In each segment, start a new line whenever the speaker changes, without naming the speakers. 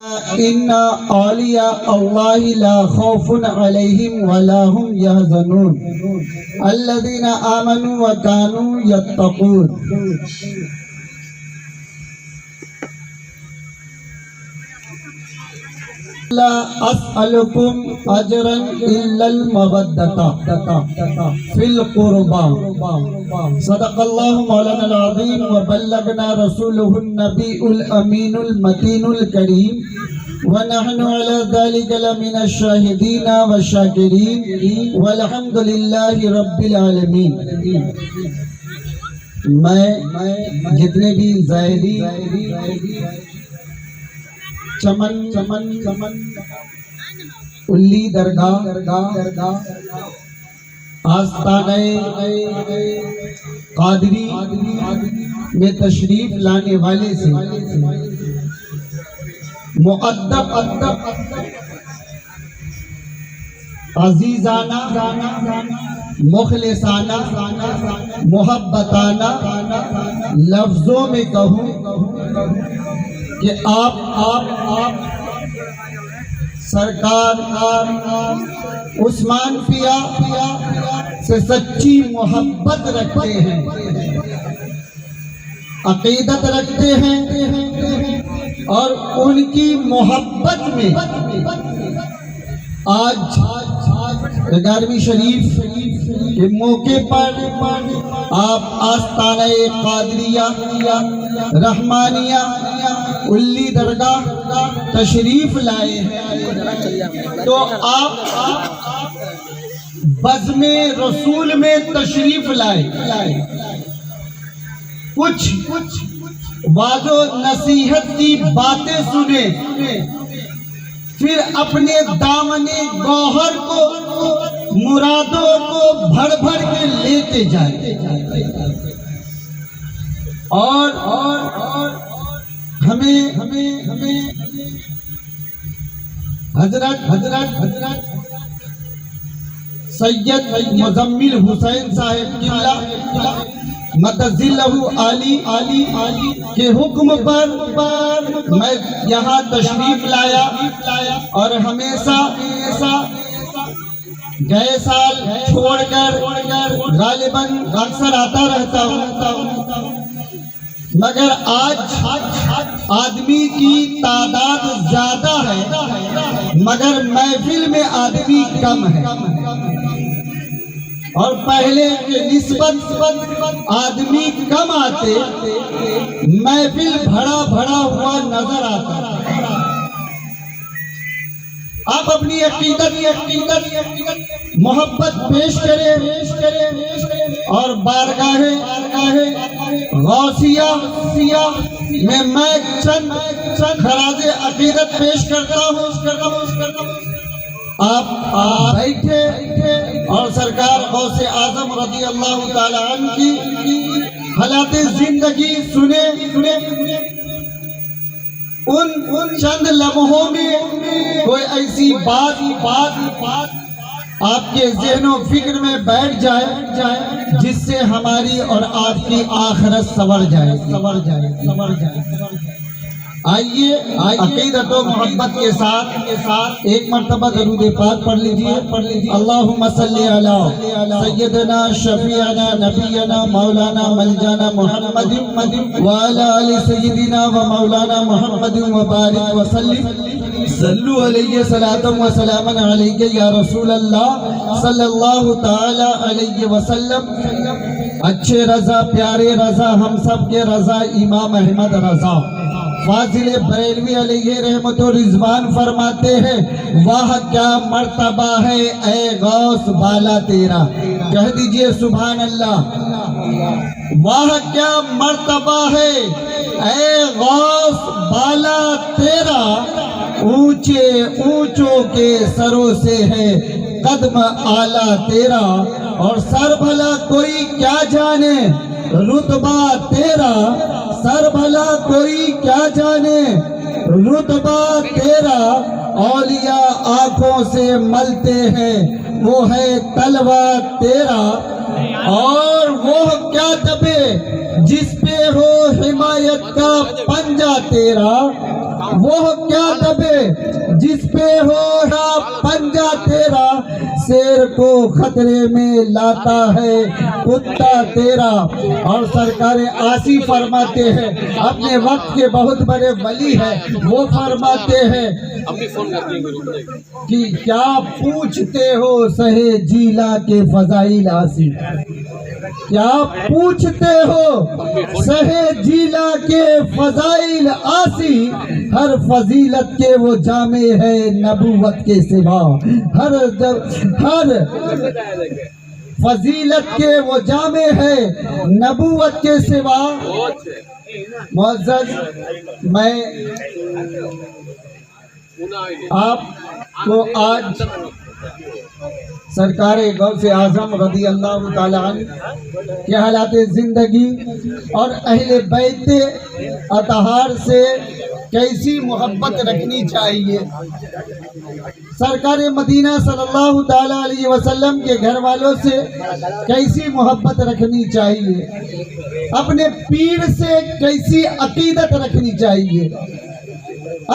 ان اولیاء اللہ لا خوف علیہم ولا هم يحزنون الذین آمنوا وكانوا يتقون۔ لا اسألکم اجرا الا المودۃ فی القربى۔ صدق اللہ مولانا العظیم وبلغنا رسولہ النبی الامین المتین الکریم ونحن على ذلك لمن الشاہدین والشاکرین والحمد للہ رب العالمین۔ میں جتنے بھی زائرین چمن الی درگاہ آستانہ قادری میں تشریف لانے والے سے مؤدب عزیزانہ مخلصانہ محبتانہ لفظوں میں کہوں کہ آپ سرکار عثمان پیا سے سچی محبت رکھتے ہیں، عقیدت رکھتے ہیں، اور ان کی محبت میں آج 11ویں شریف کے موقع پر آپ آستانہ قادریہ رحمانیہ الی درگاہ تشریف لائے ہیں، تو آپ بزم رسول میں تشریف لائے، کچھ واض و نصیحت کی باتیں سنیں، پھر اپنے دامن گوہر کو مرادوں کو بھر بھر کے لیتے جائیں، اور ہمیں حضرت سید مزمل حسین صاحب قبلہ مدذلہ علی کے حکم پر میں یہاں تشریف لایا، اور ہمیشہ گئے سال چھوڑ کر غالباً اکثر آتا رہتا ہوں، مگر آج آدمی کی تعداد زیادہ ہے مگر محفل میں آدمی کم ہے، اور پہلے کے نسبت آدمی کم آتے، محفل بھرا ہوا نظر آتا۔ آپ اپنی عقیدت محبت پیش کریں اور بارگاہ غوثیہ میں چند خراج عقیدت پیش کرتا ہوں۔ آپ بیٹھے اور سرکار غوث اعظم رضی اللہ تعالی عنہ کی حالات زندگی سنے، ان چند لمحوں میں کوئی ایسی بات آپ کے ذہن و فکر میں بیٹھ جائے جس سے ہماری اور آپ کی آخرت سنور جائے۔ آئیے عقیدت و محبت کے ساتھ ایک مرتبہ درود پاک پڑھ لیجئے۔ اللہم صلی علی سیدنا شفیعنا نبینا مولانا ملجانا محمد وعلی آل سیدنا و مولانا محمد وبارک وسلم۔ صلو علیہ صلاۃ و سلام علیہ یا رسول اللہ صلی اللہ تعالی علیہ وسلم۔ اچھے رضا پیارے رضا ہم سب کے رضا امام احمد رضا فاضل بریلوی علیہ رحمت و رضوان فرماتے ہیں، واہ کیا مرتبہ ہے اے غوث بالا تیرا، کہہ دیجئے سبحان اللہ۔ واہ کیا مرتبہ ہے اے غوث بالا تیرا، اونچے اونچوں کے سروں سے ہے قدم اعلیٰ تیرا، اور سر بھلا کوئی کیا جانے رتبہ تیرا، سر بھلا کوئی کیا جانے رتبہ تیرا، اولیاء آنکھوں سے ملتے ہیں وہ ہے طلوہ تیرا، اور وہ کیا دبے جس پہ ہو حمایت کا پنجہ تیرا، وہ کیا دبے جس پہ ہو پنجہ تیرا، شیر کو خطرے میں لاتا ہے کتا تیرا۔ اور سرکار آسی فرماتے ہیں، اپنے وقت کے بہت بڑے ولی ہیں، وہ فرماتے ہیں کہ کیا پوچھتے ہو سہے جیلا کے فضائل آسی، کیا پوچھتے ہو سہے جیلا کے فضائل آسی، ہر فضیلت کے وہ جامع ہے نبوت کے سوا، ہر فضیلت کے وہ جامع ہے نبوت کے سوا۔ معزز، میں آپ کو آج سرکار غوث اعظم رضی اللہ تعالیٰ عنہ کے حالات زندگی اور اہل بیت اطہار سے کیسی محبت رکھنی چاہیے، سرکار مدینہ صلی اللہ تعالیٰ علیہ وسلم کے گھر والوں سے کیسی محبت رکھنی چاہیے، اپنے پیر سے کیسی عقیدت رکھنی چاہیے،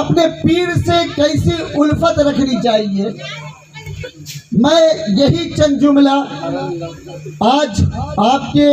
اپنے پیر سے کیسی الفت رکھنی چاہیے۔ میں یہی چند جملہ آج آپ کے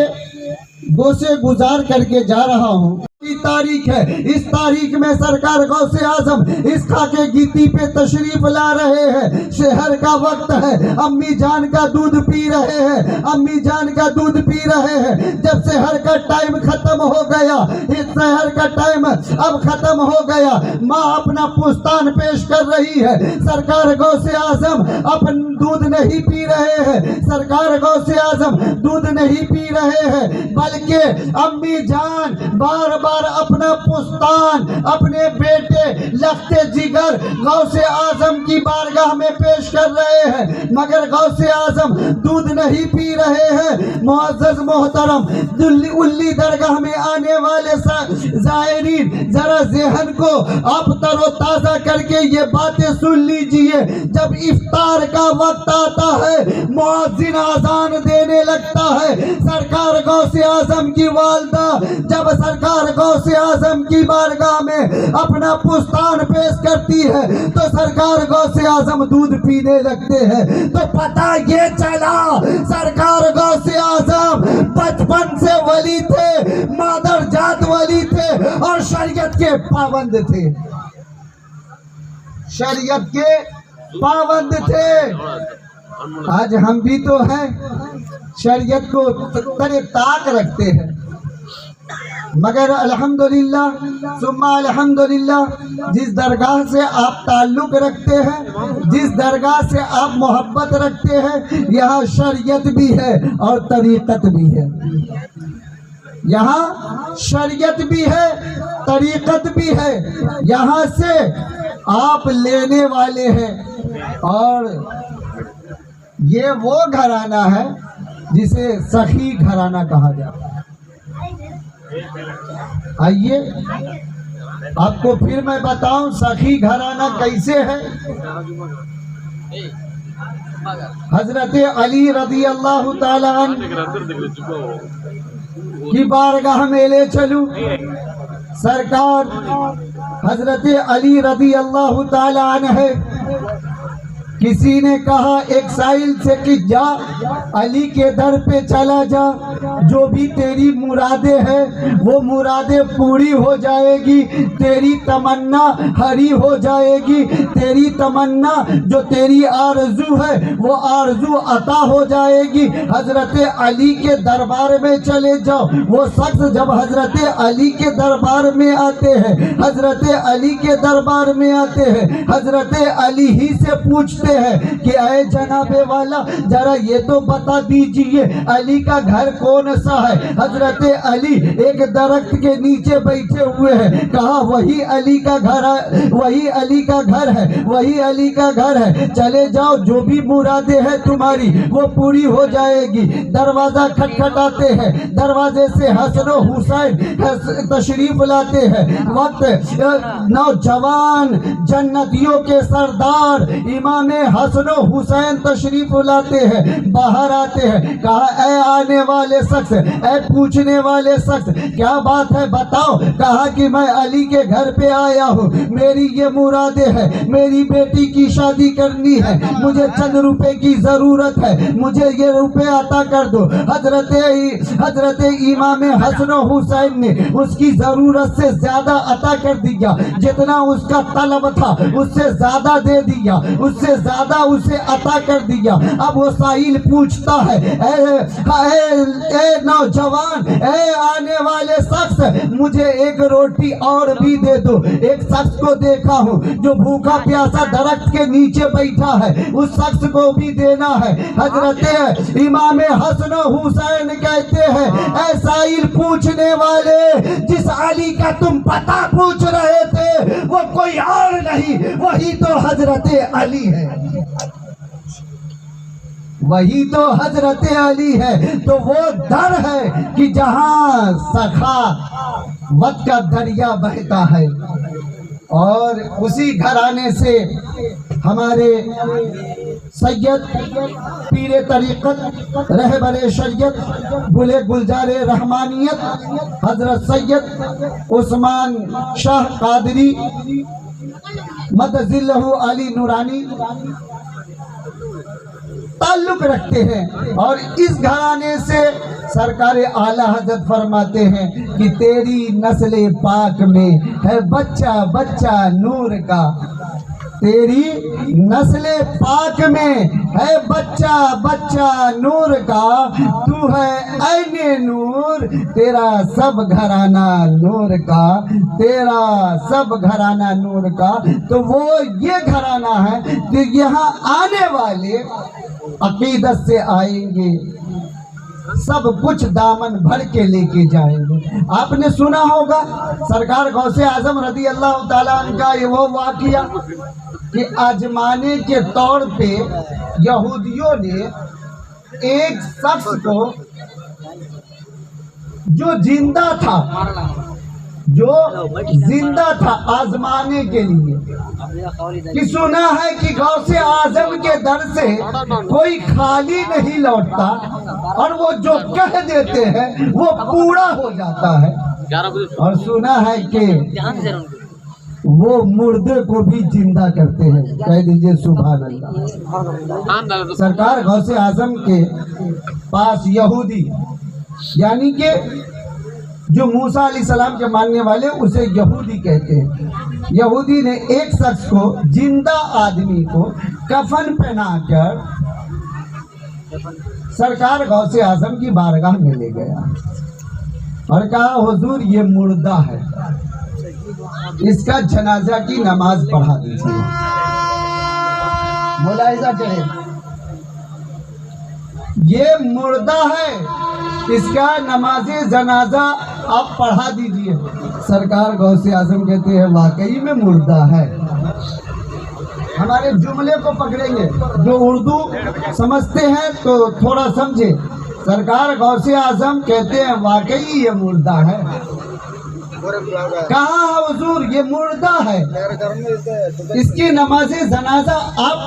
گوشے گزار کر کے جا رہا ہوں۔ تاریخ ہے، اس تاریخ میں سرکار غوث اعظم اس خاکے گیتی پہ تشریف لا رہے ہیں، شہر کا وقت ہے، امی جان کا دودھ پی رہے ہیں، امی جان کا دودھ پی رہے ہیں۔ جب شہر کا ٹائم ختم ہو گیا، اس شہر کا ٹائم اب ختم ہو گیا، ماں اپنا پستان پیش کر رہی ہے، سرکار غوث اعظم اپنا دودھ نہیں پی رہے ہیں، سرکار غوث اعظم دودھ نہیں پی رہے ہیں، بلکہ امی جان بار بار اپنا پستان اپنے بیٹے لخت جگر غوث اعظم کی بارگاہ میں پیش کر رہے ہیں، مگر غوث اعظم دودھ نہیں پی رہے ہیں۔ معزز محترم، الی درگاہ میں آنے والے زائرین، ذرا ذہن کو آپ تر و تازہ کر کے یہ باتیں سن لیجئے۔ جب افطار کا وقت آتا ہے، مؤذن اذان دینے لگتا ہے، سرکار غوث اعظم کی والدہ جب سرکار غوث اعظم کی بارگاہ میں اپنا پستان پیش کرتی ہے تو سرکار غوث اعظم دودھ پینے لگتے ہیں۔ تو پتہ یہ چلا سرکار غوث اعظم بچپن سے ولی تھے، مادر جات ولی تھے اور شریعت کے پابند تھے، شریعت کے پابند تھے۔ آج ہم بھی تو ہیں، شریعت کو تر طاق رکھتے ہیں، مگر الحمدللہ ثم الحمدللہ جس درگاہ سے آپ تعلق رکھتے ہیں، جس درگاہ سے آپ محبت رکھتے ہیں، یہاں شریعت بھی ہے اور طریقت بھی ہے، یہاں شریعت بھی ہے، طریقت بھی ہے، یہاں سے آپ لینے والے ہیں۔ اور یہ وہ گھرانہ ہے جسے سخی گھرانہ کہا جاتا ہے۔ آئیے آپ کو پھر میں بتاؤں سخی گھرانہ کیسے ہے۔ حضرت علی رضی اللہ تعالی عنہ کی بارگاہ میں لے چلوں، سرکار حضرت علی رضی اللہ تعالی عنہ ہے۔ کسی نے کہا ایک سائل سے کہ جا علی کے در پہ چلا جا، جو بھی تیری مرادیں ہیں وہ مرادیں پوری ہو جائے گی، تیری تمنا ہری ہو جائے گی، تیری تمنا جو تیری آرزو ہے وہ آرزو عطا ہو جائے گی۔ حضرت علی کے دربار میں چلے جاؤ۔ وہ شخص جب حضرت علی کے دربار میں آتے ہیں، حضرت علی کے دربار میں آتے ہیں، حضرت علی ہی سے پوچھتے ہیں کہ اے جناب والا ذرا یہ تو بتا دیجئے علی کا گھر کون سا ہے۔ حضرت علی ایک درخت کے نیچے بیٹھے ہوئے ہیں، کہا وہی علی کا گھر ہے، وہی علی کا گھر ہے، وہی علی کا گھر ہے، چلے جاؤ جو بھی مرادیں ہیں تمہاری وہ پوری ہو جائے گی۔ دروازہ کھٹکھٹاتے ہیں، دروازے سے حسن و حسین تشریف لاتے ہیں۔ وقت نوجوان جنتیوں کے سردار امام حسن و حسین تشریف لاتے ہیں، باہر آتے ہیں، کہا اے آنے والے شخص، اے پوچھنے والے شخص، کیا بات ہے بتاؤ؟ کہا کہ میں علی کے گھر پہ آیا ہوں، میری یہ مرادیں ہے، میری بیٹی کی شادی کرنی ہے، مجھے چند روپے کی ضرورت ہے، مجھے یہ روپے عطا کر دو۔ حضرت امام حسن و حسین نے اس کی ضرورت سے زیادہ عطا کر دیا، جتنا اس کا طلب تھا اس سے زیادہ دے دیا، اس سے زیادہ اسے عطا کر دیا۔ اب وہ سائل پوچھتا ہے اے نوجوان، اے آنے والے شخص، مجھے ایک روٹی اور بھی دے دو۔ ایک شخص کو دیکھا ہوں جو بھوکا پیاسا درخت کے نیچے بیٹھا ہے، اس شخص کو بھی دینا ہے۔ حضرت امام حسن و حسین کہتے ہیں اے سائل پوچھنے والے، جس علی کا تم پتہ پوچھ رہے تھے وہ کوئی اور نہیں، وہی تو حضرت علی ہے، وہی تو حضرت علی ہے۔ تو وہ در ہے کہ جہاں سخاوت کا دریا بہتا ہے، اور اسی گھرانے سے ہمارے سید پیر طریقت رہبر شریعت گل گلزار رحمانیت حضرت سید عثمان شاہ قادری مدظلہ علی نورانی تعلق رکھتے ہیں، اور اس گھرانے سے سرکار اعلیٰ حضرت فرماتے ہیں کہ تیری نسل پاک میں ہے بچہ بچہ نور کا، تیری نسل پاک میں ہے بچہ بچہ نور کا، تو ہے عین نور، تیرا سب گھرانہ نور کا، تیرا سب گھرانہ نور کا۔ تو وہ یہ گھرانہ ہے کہ یہاں آنے والے عقیدت سے آئیں گے، سب کچھ دامن بھر کے لے کے جائیں گے۔ آپ نے سنا ہوگا سرکار غوث اعظم رضی اللہ تعالیٰ عنہ کا یہ وہ واقعہ کہ آزمانے کے طور پہ یہودیوں نے ایک شخص کو جو زندہ تھا آزمانے کے لیے، کہ سنا ہے کہ غوث اعظم کے در سے کوئی خالی نہیں لوٹتا، اور وہ جو کہہ دیتے ہیں وہ پورا ہو جاتا ہے، اور سنا ہے کہ وہ مردے کو بھی زندہ کرتے ہیں۔ کہہ دیجئے سبحان اللہ۔ سرکار غوث اعظم کے پاس یہودی، یعنی کہ جو موسیٰ علیہ السلام کے ماننے والے اسے یہودی کہتے ہیں، یہودی نے ایک شخص کو، زندہ آدمی کو کفن پہنا کر سرکار غوث اعظم کی بارگاہ میں لے گیا اور کہا حضور یہ مردہ ہے، اس کا جنازہ کی نماز پڑھا دیجیے۔ ملاحظہ کریں، یہ مردہ ہے، اس کا نماز جنازہ آپ پڑھا دیجیے۔ سرکار غوث اعظم کہتے ہیں واقعی میں مردہ ہے۔ ہمارے جملے کو پکڑیں گے، جو اردو سمجھتے ہیں تو تھوڑا سمجھے۔ سرکار غوث اعظم کہتے ہیں واقعی یہ مردہ ہے۔ کہاں حضور یہ مردہ ہے، اس کی نماز جنازہ آپ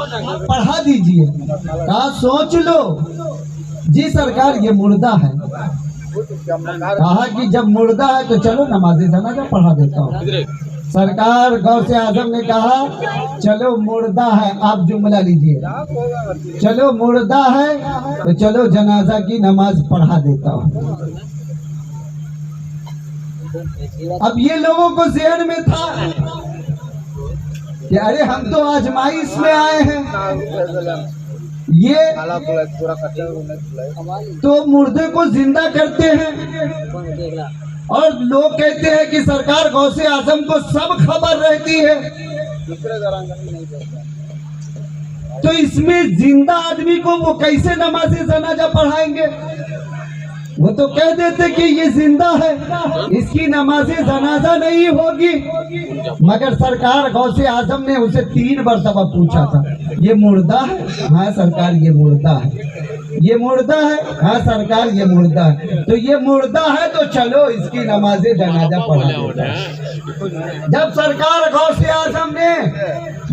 پڑھا دیجئے۔ کہا سوچ لو، جی سرکار یہ مردہ ہے۔ کہا کہ جب مردہ ہے تو چلو نماز جنازہ پڑھا دیتا ہوں۔ سرکار غوث اعظم نے کہا چلو مردہ ہے، آپ جملہ لیجئے، چلو مردہ ہے تو چلو جنازہ کی نماز پڑھا دیتا ہوں۔ اب یہ لوگوں کو ذہن میں تھا کہ ارے ہم تو آزمائش میں آئے ہیں، یہ تو مردے کو زندہ کرتے ہیں، اور لوگ کہتے ہیں کہ سرکار غوث اعظم کو سب خبر رہتی ہے، تو اس میں زندہ آدمی کو وہ کیسے نماز جنازہ پڑھائیں گے؟ وہ تو کہہ دیتے کہ یہ زندہ ہے، اس کی نماز جنازہ نہیں ہوگی۔ مگر سرکار غوث اعظم نے اسے 3 مرتبہ پوچھا تھا یہ مردہ ہے؟ ہاں سرکار یہ مردہ ہے۔ یہ مردہ ہے؟ ہاں سرکار یہ مردہ ہے۔ تو یہ مردہ ہے تو چلو اس کی نماز جنازہ پڑھا دیتا ہے۔ جب سرکار غوث اعظم نے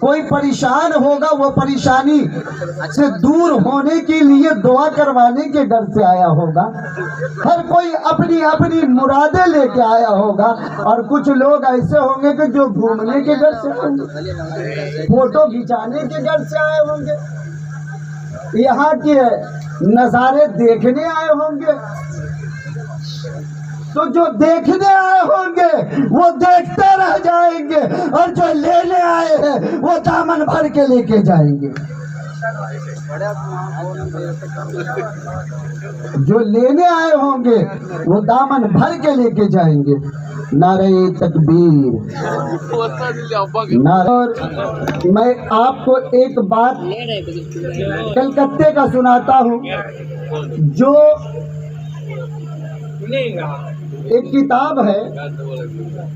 کوئی پریشان ہوگا وہ پریشانی سے دور ہونے کے لیے دعا کروانے کے ڈر سے آیا ہوگا. ہر کوئی اپنی اپنی مرادیں لے کے آیا ہوگا, اور کچھ لوگ ایسے ہوں گے کہ جو گھومنے کے ڈر سے آئے ہوں گے, فوٹو کھینچانے کے ڈر سے آئے ہوں گے, یہاں کے نظارے دیکھنے آئے ہوں گے. تو جو دیکھنے آئے ہوں گے وہ دیکھتے رہ جائیں گے, اور جو لینے آئے ہیں وہ دامن بھر کے لے کے جائیں گے. جو لینے آئے ہوں گے وہ دامن بھر کے لے کے جائیں گے. نعرہ تکبیر. میں آپ کو ایک بات کلکتے کا سناتا ہوں. جو ایک کتاب ہے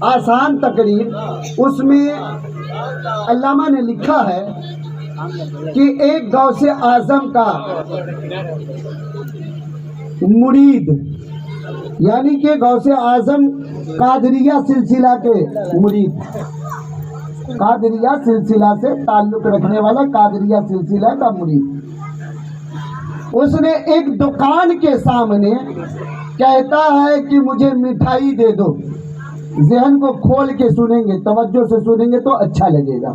آسان تقریر, اس میں علامہ نے لکھا ہے کہ ایک غوث اعظم کا مرید, یعنی کہ غوث اعظم قادریہ سلسلہ کے مرید, قادریہ سلسلہ سے تعلق رکھنے والا قادریہ سلسلہ کا مرید, اس نے ایک دکان کے سامنے کہتا ہے کہ مجھے مٹھائی دے دو. ذہن کو کھول کے سنیں گے, توجہ سے سنیں گے تو اچھا لگے گا.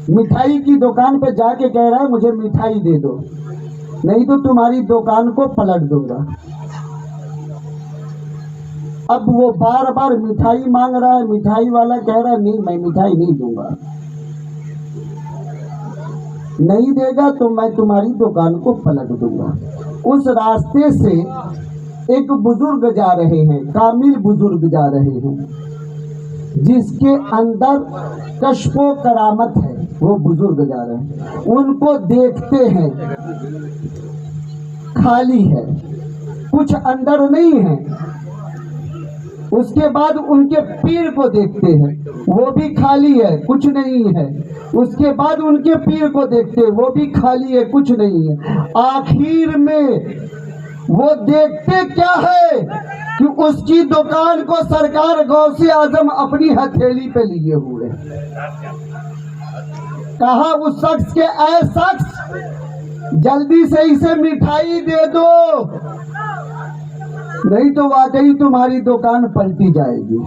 مٹھائی کی دکان پہ جا کے کہہ رہا ہے مجھے مٹھائی دے دو, نہیں تو تمہاری دکان کو پلٹ دوں گا. اب وہ بار بار مٹھائی مانگ رہا ہے, مٹھائی والا کہہ رہا ہے نہیں میں مٹھائی نہیں دوں گا. نہیں دے گا تو میں تمہاری دکان کو پلٹ دوں گا. اس راستے سے ایک بزرگ جا رہے ہیں, کامل بزرگ جا رہے ہیں, جس کے اندر کشف و کرامت ہے. وہ بزرگ جا رہے ہیں, ان کو دیکھتے ہیں, خالی ہے, کچھ اندر نہیں ہے. اس کے بعد ان کے پیر کو دیکھتے ہیں, وہ بھی خالی ہے, کچھ نہیں ہے. اس کے بعد ان کے پیر کو دیکھتے ہیں, وہ بھی خالی ہے, کچھ نہیں ہے. آخر میں وہ دیکھتے کیا ہے کہ اس کی دکان کو سرکار غوث اعظم اپنی ہتھیلی پہ لیے ہوئے. کہا اس شخص کے اے شخص جلدی سے اسے مٹھائی دے دو, نہیں تو واقعی تمہاری دکان پلٹی جائے گی.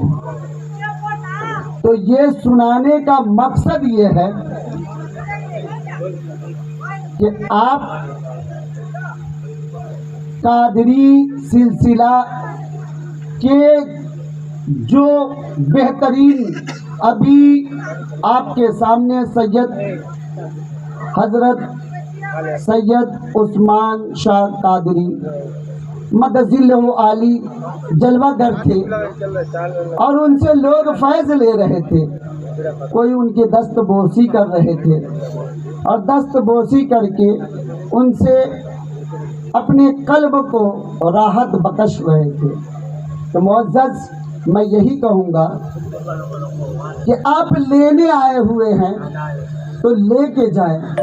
تو یہ سنانے کا مقصد یہ ہے کہ آپ قادری سلسلہ کے جو بہترین ابھی آپ کے سامنے سید حضرت سید عثمان شاہ قادری مدذلہ عالی جلوہ گر تھے, اور ان سے لوگ فیض لے رہے تھے. کوئی ان کے دست بوسی کر رہے تھے, اور دست بوسی کر کے ان سے اپنے قلب کو راحت بخش رہے تھے. تو معزز میں یہی کہوں گا کہ آپ لینے آئے ہوئے ہیں تو لے کے جائیں.